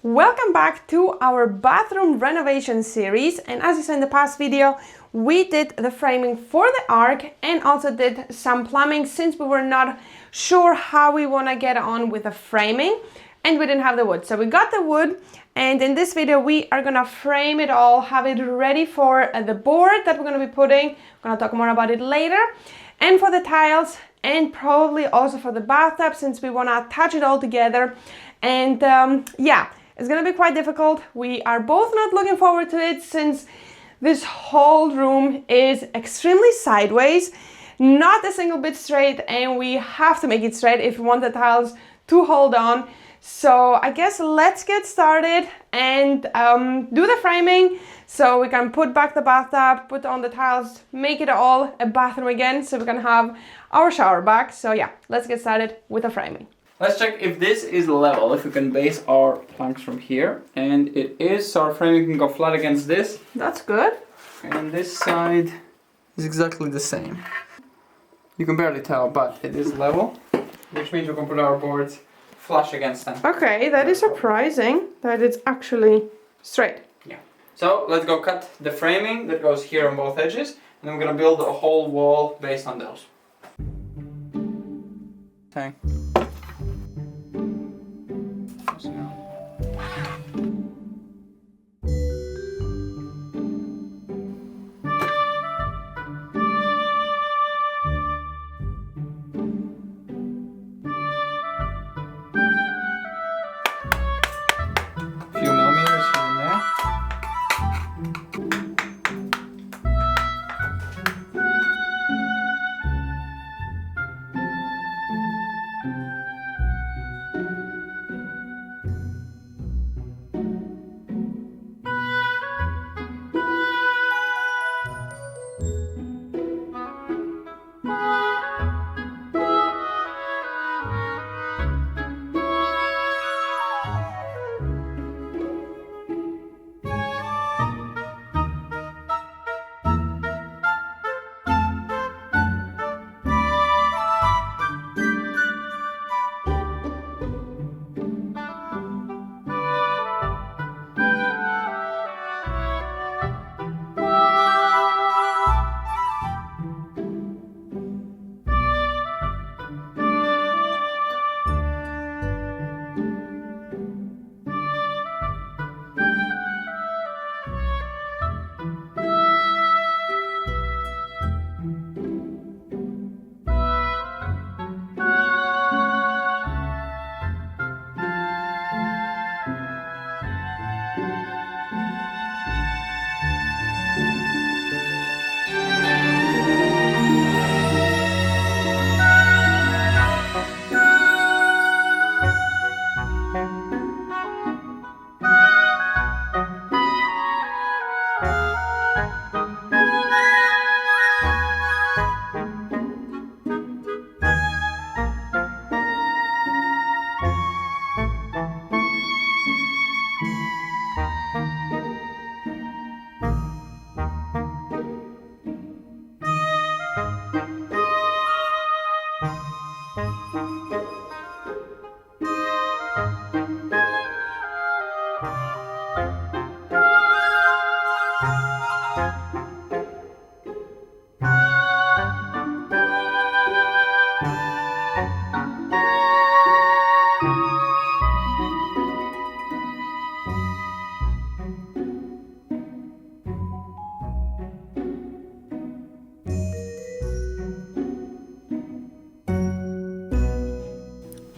Welcome back to our bathroom renovation series, and as you saw in the past video, we did the framing for the ark and also did some plumbing since we were not sure how we want to get on with the framing and we didn't have the wood. So we got the wood, and in this video we are gonna frame it all, have it ready for the board that we're gonna be putting. We're gonna talk more about it later, and for the tiles, and probably also for the bathtub since we want to attach it all together. And yeah, it's gonna be quite difficult. We are both not looking forward to it since this whole room is extremely sideways, not a single bit straight, and we have to make it straight if we want the tiles to hold on. So I guess let's get started and do the framing so we can put back the bathtub, put on the tiles, make it all a bathroom again so we can have our shower back. So yeah, let's get started with the framing. Let's check if this is level, if we can base our planks from here. And it is, so our framing can go flat against this. That's good. And this side is exactly the same. You can barely tell, but it is level, which means we can put our boards flush against them. Okay, that is surprising that it's actually straight. Yeah. So let's go cut the framing that goes here on both edges, and then we're gonna build a whole wall based on those. Okay.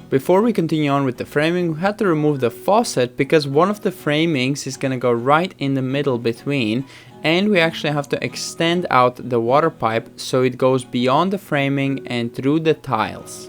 Before we continue on with the framing, we had to remove the faucet because one of the framings is gonna go right in the middle between, and we actually have to extend out the water pipe so it goes beyond the framing and through the tiles.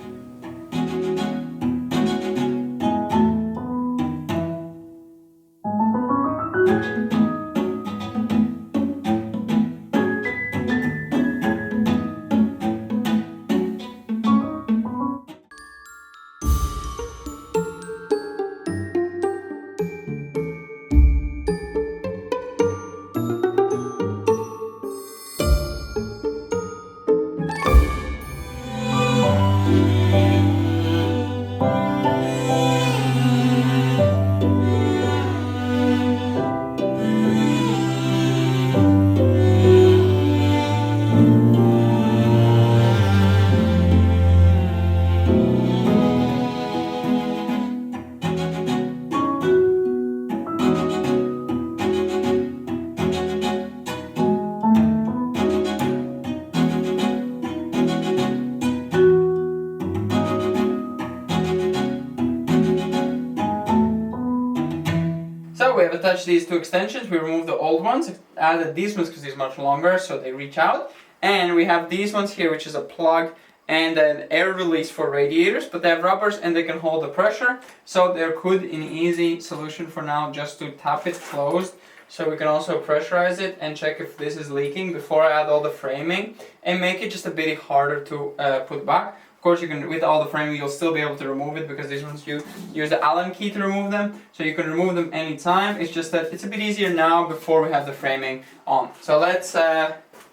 So we have attached these two extensions. We removed the old ones, added these ones because these are much longer, so they reach out. And we have these ones here, which is a plug and an air release for radiators, but they have rubbers and they can hold the pressure. So there could an easy solution for now just to tap it closed. So we can also pressurize it and check if this is leaking before I add all the framing and make it just a bit harder to put back. Of course, you can, with all the framing, you'll still be able to remove it because these ones you use the Allen key to remove them. So you can remove them anytime. It's just that it's a bit easier now before we have the framing on. So let's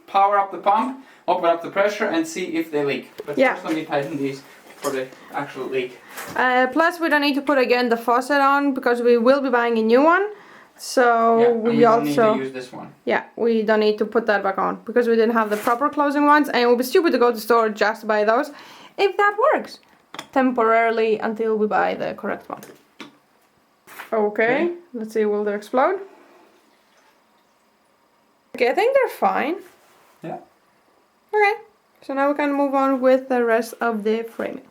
power up the pump, open up the pressure and see if they leak. But first let me tighten these for the actual leak. Plus we don't need to put again the faucet on because we will be buying a new one. So we don't also need to use this one. Yeah, we don't need to put that back on because we didn't have the proper closing ones, and it would be stupid to go to the store just to buy those if that works temporarily until we buy the correct one. Okay, let's see, will they explode? Okay, I think they're fine. Yeah. Okay, so now we can move on with the rest of the framing.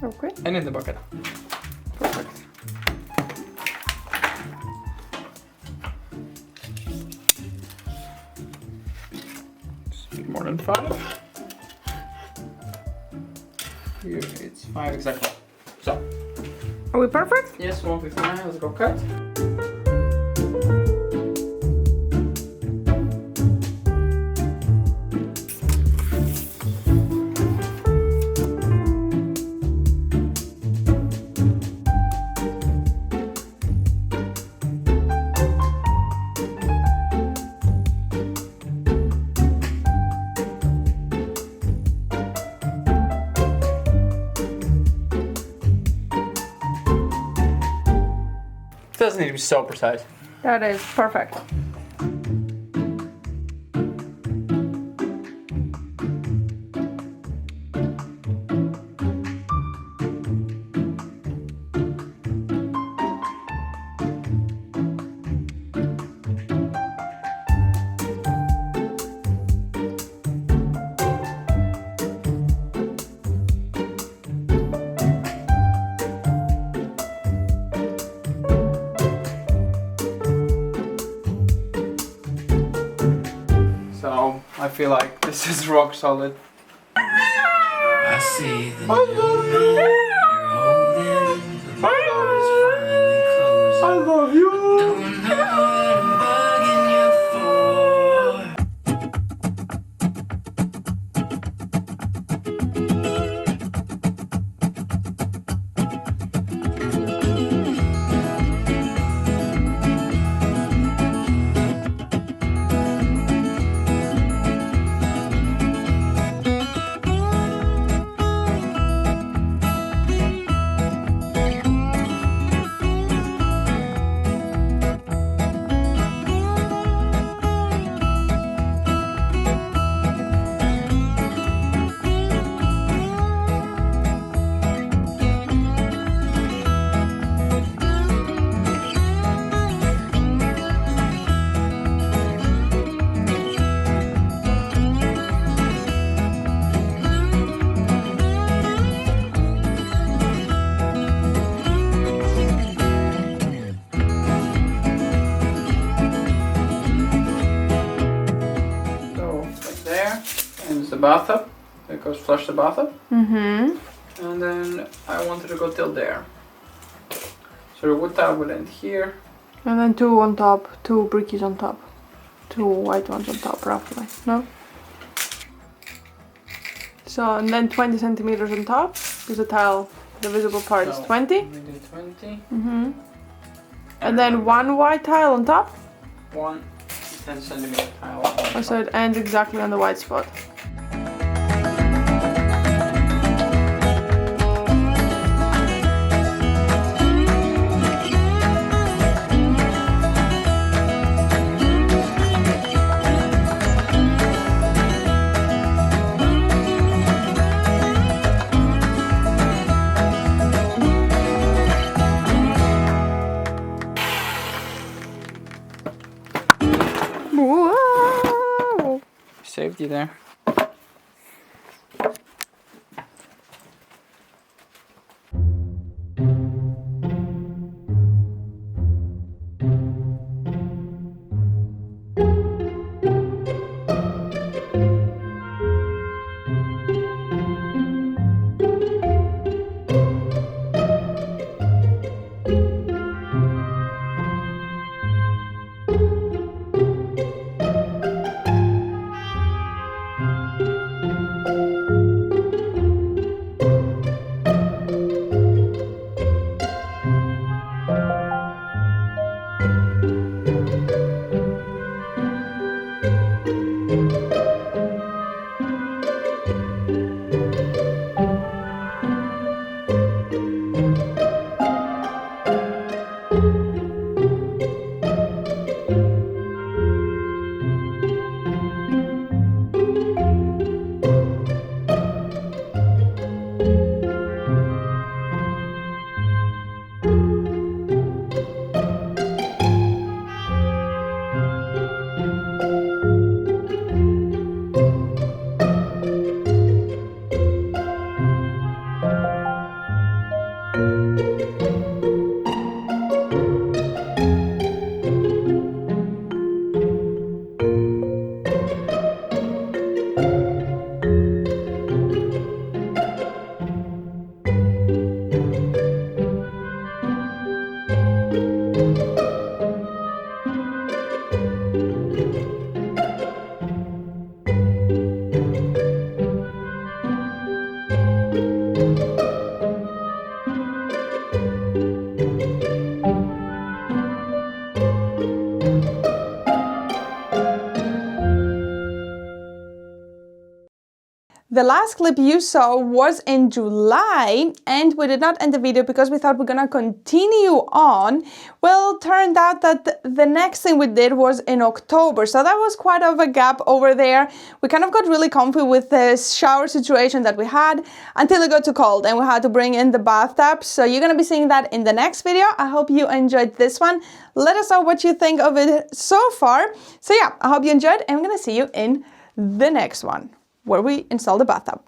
Okay. And in the bucket. Perfect. More than 5. Here it's 5 exactly. So. Are we perfect? Yes, won't be fine. Let's go cut. Doesn't need to be so precise. That is perfect. So I feel like this is rock solid. I see the moment you're holding. The door is finally closing. I love you. Don't know what I'm bugging you for. bathtub. It goes flush the bathtub. Mm-hmm. And then I wanted to go till there. So the wood tile would end here. And then two on top, two brickies on top. Two white ones on top, roughly. No? So, and then 20 centimeters on top, because the tile, the visible part is 20. We do 20. Mm-hmm. And then one white tile on top. One 10 centimeter tile. Oh, so it ends exactly on the white spot. empty there. The last clip you saw was in July, and we did not end the video because we thought we're gonna continue on. Well, turned out that the next thing we did was in October, so that was quite of a gap over there. We kind of got really comfy with the shower situation that we had until it got too cold and we had to bring in the bathtub. So you're gonna be seeing that in the next video. I hope you enjoyed this one. Let us know what you think of it so far. So yeah, I hope you enjoyed, and I'm gonna see you in the next one, where we install the bathtub.